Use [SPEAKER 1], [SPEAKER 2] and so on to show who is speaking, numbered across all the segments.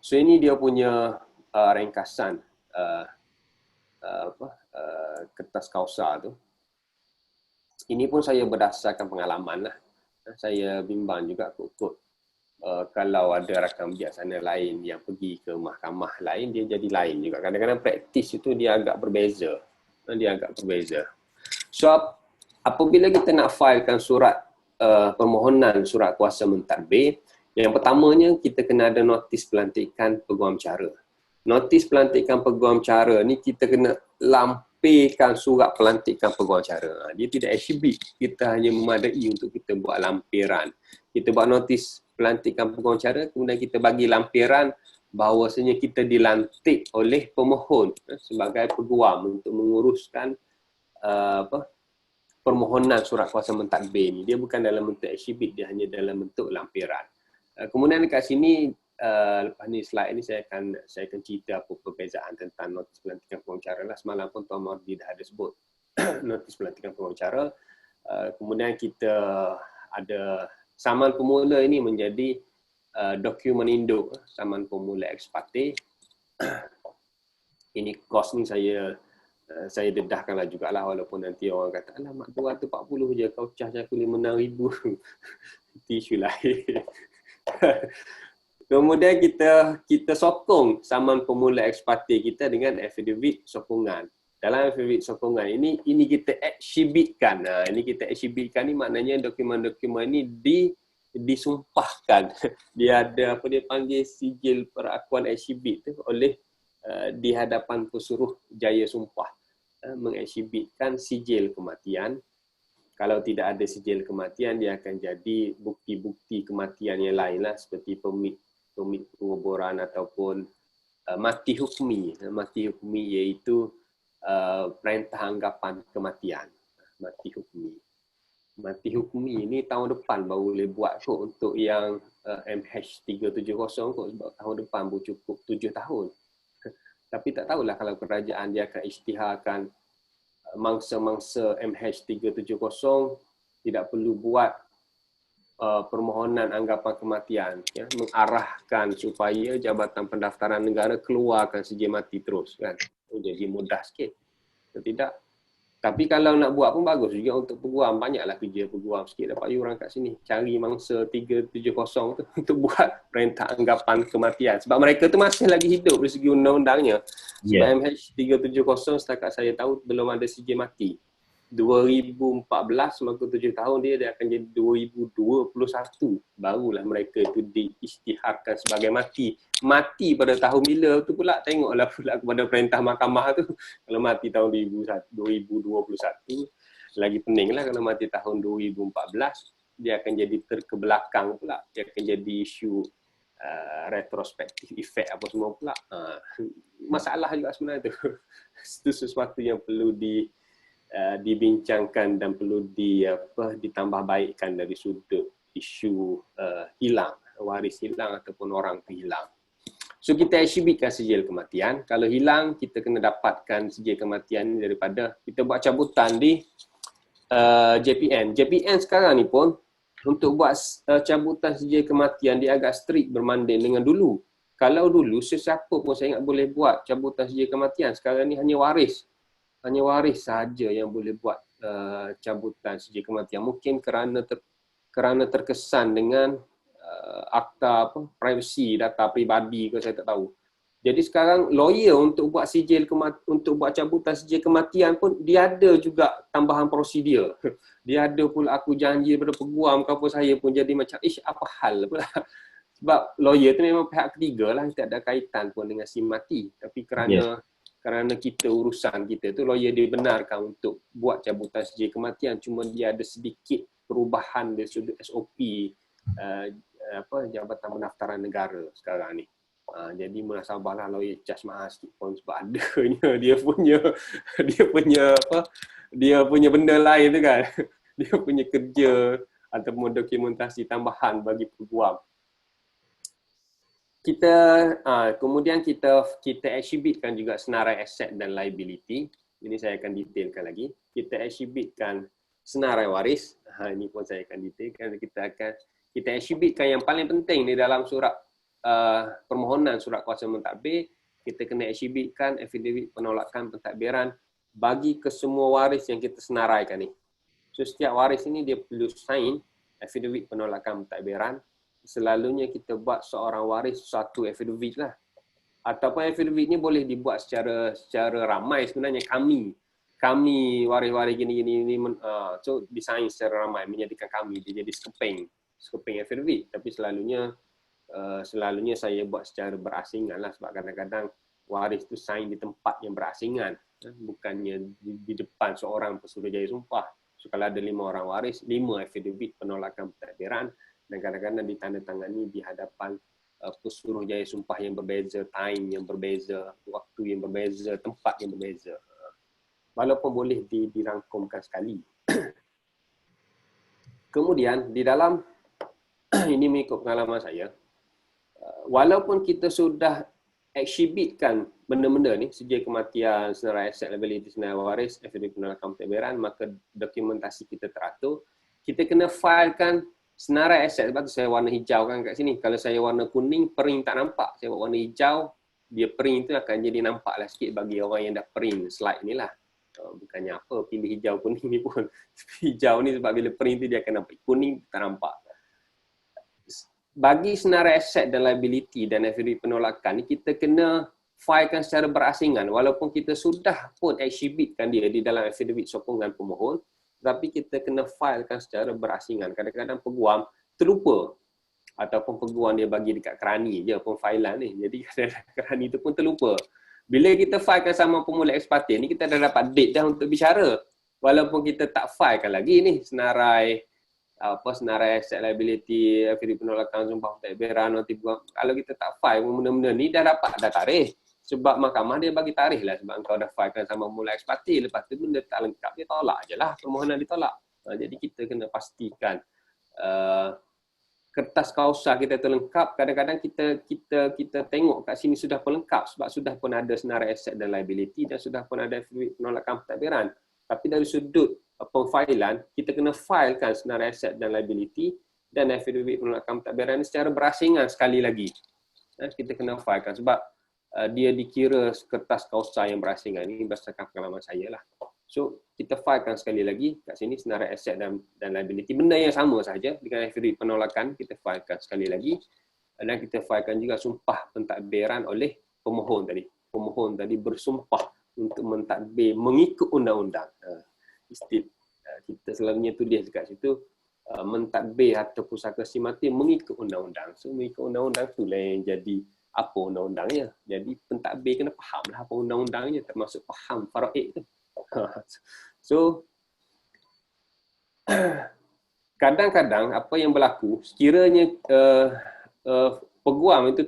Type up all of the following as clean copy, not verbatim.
[SPEAKER 1] So ini dia punya ringkasan kertas kausa tu. Ini pun saya berdasarkan pengalaman lah. Saya bimbang juga kot kalau ada rakan bijaksana lain yang pergi ke mahkamah lain, dia jadi lain juga. Kadang-kadang praktis itu dia agak berbeza. So, apabila kita nak filekan surat permohonan surat kuasa mentadbir, yang pertamanya kita kena ada notis pelantikan peguam cara. Notis pelantikan peguam cara ni kita kena lampirkan surat pelantikan peguam cara. Dia tidak exhibit, kita hanya memadai untuk kita buat lampiran. Kita buat notis pelantikan peguam cara, kemudian kita bagi lampiran bahawasanya kita dilantik oleh pemohon sebagai peguam untuk menguruskan permohonan surat kuasa mentadbir ni. Dia bukan dalam bentuk exhibit, dia hanya dalam bentuk lampiran. Kemudian dekat sini, lepas ni slide ni saya akan cerita apa perbezaan tentang notis pelantikan pengacara lah. Semalam pun Tuan Mardi dah ada sebut notis pelantikan pengacara. Kemudian kita ada saman pemula ini menjadi dokumen induk, saman pemula ex parte. Ini kos ni saya dedahkanlah jugalah, walaupun nanti orang kata alamak 240 je kau charge aku 56,000. Itu isu lain. Kemudian kita sokong saman pemula ex parte kita dengan affidavit sokongan. Dalam affidavit sokongan ini kita exhibitkan. Ini kita exhibitkan ni maknanya dokumen-dokumen ini disumpahkan. Dia ada apa dia panggil sijil perakuan exhibit tu oleh di hadapan pesuruh jaya sumpah, mengeksibitkan sijil kematian. Kalau tidak ada sijil kematian, dia akan jadi bukti-bukti kematian yang lain lah, seperti permit penguburan ataupun mati hukmi. Mati hukmi iaitu perintah anggapan kematian. Mati hukmi ini tahun depan baru boleh buat kot untuk yang MH370 kot, sebab tahun depan baru cukup 7 tahun. Tapi tak tahulah kalau kerajaan dia akan isytiharkan mangsa-mangsa MH370 tidak perlu buat permohonan anggapan kematian, ya, mengarahkan supaya Jabatan Pendaftaran Negara keluarkan sijil mati terus, kan. Jadi mudah sikit. Tidak. Tapi kalau nak buat pun bagus juga untuk peguam. Banyaklah kerja peguam sikit dapat yuran kat sini. Cari mangsa 370 tu untuk buat perintah anggapan kematian. Sebab mereka tu masih lagi hidup dari segi undang-undangnya. Sebab MH370 setakat saya tahu belum ada sijil mati. 2014, maka 7 tahun dia akan jadi 2021. Barulah mereka tu diisytiharkan sebagai mati. Mati pada tahun bila tu pula, tengoklah pula kepada perintah mahkamah tu. Kalau mati tahun 2021, lagi peninglah kalau mati tahun 2014, dia akan jadi terkebelakang pula. Dia akan jadi isu retrospektif efek apa semua pula. Masalah juga sebenarnya tu. Itu sesuatu yang perlu dibincangkan dan perlu ditambah baikkan dari sudut isu hilang, waris hilang ataupun orang tu hilang. So kita exhibitkan sijil kematian. Kalau hilang, kita kena dapatkan sijil kematian daripada kita buat cabutan di JPN. JPN sekarang ni pun untuk buat cabutan sijil kematian dia agak strict berbanding dengan dulu. Kalau dulu sesiapa pun saya ingat boleh buat cabutan sijil kematian. Sekarang ni hanya waris sahaja yang boleh buat cabutan sijil kematian. Mungkin kerana terkesan dengan akta privacy data peribadi ke saya tak tahu. Jadi sekarang lawyer untuk buat untuk buat cabutan sijil kematian pun dia ada juga tambahan prosedur. Dia ada pula aku janji daripada peguam ke apa, saya pun jadi macam apa hal pula. Sebab lawyer tu memang pihak ketiga lah, tidak ada kaitan pun dengan si mati. Tapi kerana kita urusan kita tu, lawyer dibenarkan untuk buat cabutan sijil kematian, cuma dia ada sedikit perubahan dari sudut SOP Jabatan Pendaftaran Negara sekarang ni. Jadi munasabahlah lawyer charge mahal sikit pun sebab adanya dia punya benda lain tu kan. Dia punya kerja ataupun dokumentasi tambahan bagi peguam. Kemudian kita exhibitkan juga senarai aset dan liability. Ini saya akan detailkan lagi. Kita exhibitkan senarai waris. Ini pun saya akan detailkan. Kita exhibitkan yang paling penting di dalam surat permohonan surat kuasa mentadbir, kita kena exhibitkan affidavit penolakan pentadbiran bagi ke semua waris yang kita senaraikan ni. So setiap waris ini dia perlu sign affidavit penolakan pentadbiran. Selalunya kita buat seorang waris satu affidavit lah. Ataupun affidavit ni boleh dibuat secara ramai sebenarnya, kami waris-waris gini-gini ni, so design secara ramai menjadikan kami, dia jadi skeping affidavit. Tapi selalunya saya buat secara berasingan lah, sebab kadang-kadang waris tu sign di tempat yang berasingan, bukannya di depan seorang pesuruhjaya sumpah. So kalau ada 5 orang waris, 5 affidavit penolakan pentadbiran, dan kadang-kadang ditandatangani di hadapan pesuruhjaya sumpah yang berbeza, time yang berbeza, waktu yang berbeza, tempat yang berbeza. Walaupun boleh dirangkumkan sekali. Kemudian di dalam ini mengikut pengalaman saya, walaupun kita sudah exhibitkan benda-benda ni, sedia kematian, senarai aset liability, senarai waris, affidavit penolakan pentadbiran, maka dokumentasi kita teratur. Kita kena filekan senarai aset. Sebab tu saya warna hijau kan kat sini. Kalau saya warna kuning, print tak nampak. Saya buat warna hijau, dia print tu akan jadi nampaklah sikit bagi orang yang dah print slide ni lah. Bukannya apa, pilih hijau kuning ni pun. Hijau ni sebab bila print tu dia akan nampak. Kuning tak nampak. Bagi senarai aset dan liability dan affidavit penolakan ni, kita kena filekan secara berasingan. Walaupun kita sudah pun exhibitkan dia di dalam affidavit sokongan pemohon, tapi kita kena filekan secara berasingan. Kadang-kadang peguam terlupa, ataupun peguam dia bagi dekat kerani je pemfailan ni. Jadi kadang-kadang kerani tu pun terlupa. Bila kita filekan sama pemulih ekspatir ni, kita dah dapat date dah untuk bicara. Walaupun kita tak filekan lagi ni senarai aset liability, affidavit penolakan sumpah pentadbiran, noti peguam. Kalau kita tak file benda-benda ni, dah dapat dah tarikh. Sebab mahkamah dia bagi tarikh lah, sebab kau dah filekan sama pemulih ekspatir, lepas tu benda tak lengkap, dia tolak je lah, permohonan ditolak. Jadi kita kena pastikan kertas kausa kita terlengkap. Kadang-kadang kita tengok kat sini sudah pun lengkap, sebab sudah pun ada senarai aset dan liability dan sudah pun ada affidavit penolakan pentadbiran. Tapi dari sudut pemfailan, kita kena filekan senarai aset dan liability dan affidavit penolakan pentadbiran secara berasingan sekali lagi. Kita kena filekan sebab dia dikira kertas kausa yang berasingan. Ini berdasarkan pengalaman saya lah. So, kita filekan sekali lagi kat sini senarai aset dan liability. Benda yang sama saja dengan affidavit penolakan, kita filekan sekali lagi. Dan kita filekan juga sumpah pentadbiran oleh pemohon tadi. Pemohon tadi bersumpah untuk mentadbir mengikut undang-undang. Kita selalunya tulis dekat situ, mentadbir atau pusaka simati mengikut undang-undang. So, mengikut undang-undang tu lah yang jadi apa undang-undangnya. Jadi pentadbir kena faham lah apa undang-undangnya, termasuk faham faraid tu. So, kadang-kadang apa yang berlaku, sekiranya peguam itu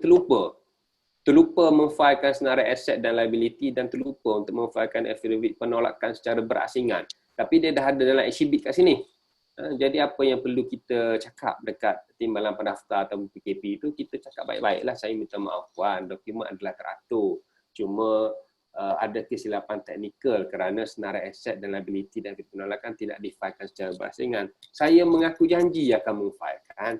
[SPEAKER 1] terlupa memfilekan senarai aset dan liability dan terlupa untuk memfilekan affidavit penolakan secara berasingan. Tapi dia dah ada dalam exhibit kat sini. Jadi apa yang perlu kita cakap dekat timbalan pendaftar atau PKP itu, kita cakap baik-baiklah, saya minta maaf puan, dokumen adalah teratur. Cuma ada kesilapan teknikal kerana senarai aset dan liability dan penolakan tidak difilekan secara berasingan. Saya mengaku janji akan memfilekan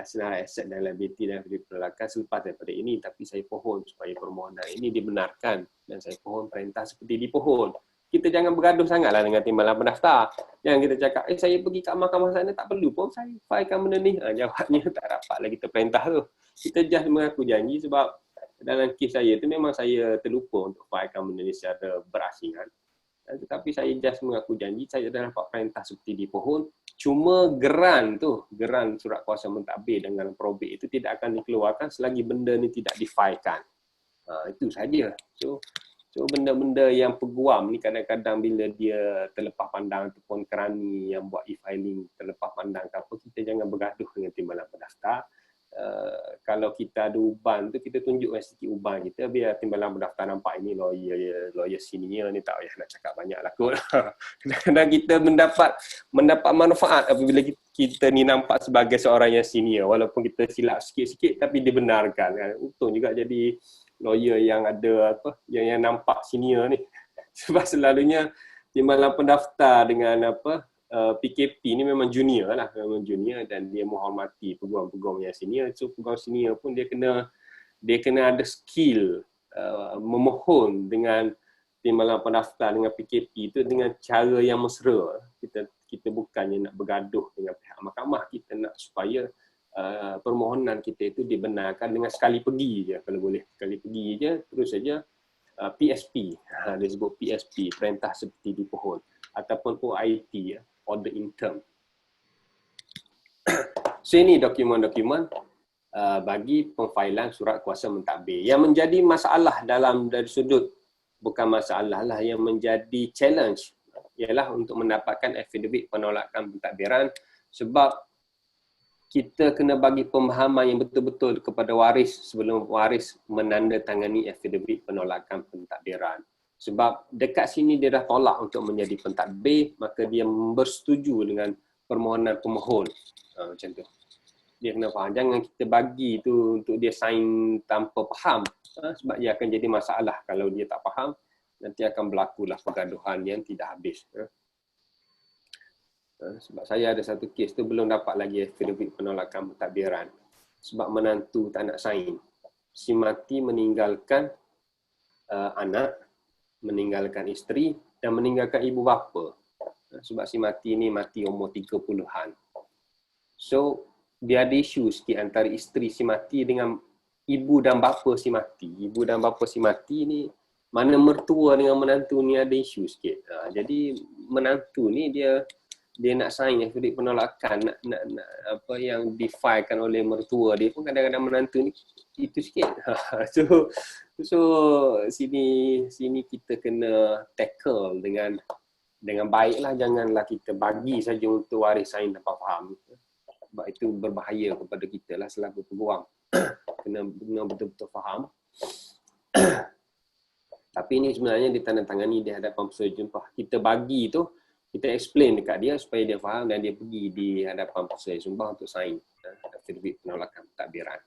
[SPEAKER 1] senarai aset dan liability dan penolakan selepas daripada ini, tapi saya pohon supaya permohonan ini dibenarkan dan saya pohon perintah seperti dipohon. Kita jangan bergaduh sangatlah dengan timbalan pendaftar. Yang kita cakap, saya pergi kat mahkamah sana, tak perlu pun saya filekan benda ni. Jawabnya tak dapat lagi perintah tu. Kita just mengaku janji sebab dalam kes saya tu memang saya terlupa untuk filekan benda ni secara berasingan. Tetapi saya just mengaku janji, saya dah dapat perintah seperti dipohon. Cuma geran surat kuasa mentadbir dengan probate itu tidak akan dikeluarkan selagi benda ni tidak difilekan. Itu saja. So benda-benda yang peguam ni kadang-kadang bila dia terlepas pandang ataupun kerani yang buat e-filing terlepas pandang ke apa, kita jangan bergaduh dengan timbalan pendaftar. Kalau kita ada uban tu, kita tunjukkan sikit uban kita biar timbalan pendaftar nampak ini lawyer senior ni, tak payah nak cakap banyak lah kot. Kadang-kadang kita mendapat manfaat apabila kita ni nampak sebagai seorang yang senior, walaupun kita silap sikit-sikit tapi dibenarkan. Untung juga jadi lawyer yang ada yang nampak senior ni. Sebab selalunya timbalan pendaftar dengan PKP ni memang junior lah, memang junior, dan dia menghormati peguam-peguam yang senior. So peguam senior pun dia kena ada skill memohon dengan timbalan pendaftar dengan PKP itu dengan cara yang mesra. Kita bukannya nak bergaduh dengan pihak mahkamah, kita nak supaya permohonan kita itu dibenarkan dengan sekali pergi je, kalau boleh sekali pergi je, terus saja PSP, dia sebut PSP, perintah seperti dipohon, ataupun OIT, order in term. So ini dokumen-dokumen bagi pemfailan surat kuasa mentadbir. Yang menjadi masalah dari sudut, bukan masalah lah, yang menjadi challenge ialah untuk mendapatkan affidavit penolakan pentadbiran, sebab kita kena bagi pemahaman yang betul-betul kepada waris sebelum waris menandatangani affidavit penolakan pentadbiran. Sebab dekat sini dia dah tolak untuk menjadi pentadbir, maka dia bersetuju dengan permohonan pemohon. Macam tu. Dia kena faham. Jangan kita bagi tu untuk dia sign tanpa faham. Sebab dia akan jadi masalah kalau dia tak faham. Nanti akan berlakulah pergaduhan yang tidak habis. Sebab saya ada satu kes tu belum dapat lagi affidavit penolakan pentadbiran. Sebab menantu tak nak sign. Si mati meninggalkan anak, meninggalkan isteri dan meninggalkan ibu bapa. Sebab si mati ni mati umur 30-an. So, dia ada isu sikit antara isteri si mati dengan ibu dan bapa si mati. Ibu dan bapa si mati ni, mana mertua dengan menantu ni ada isu sikit. Jadi menantu ni dia nak sign affidavit penolakan, nak apa yang difilekan oleh mertua dia pun kadang-kadang menantu ni itu sikit. So sini kita kena tackle dengan baiklah, janganlah kita bagi saja untuk waris sign tanpa faham. Sebab itu berbahaya kepada kita lah selaku peguam. Kena betul-betul faham. Tapi ini sebenarnya ditandatangani di hadapan peserta jumpah. Kita bagi tu, kita explain dekat dia supaya dia faham dan dia pergi di hadapan peserta jumpah untuk sign affidavit penolakan pentadbiran.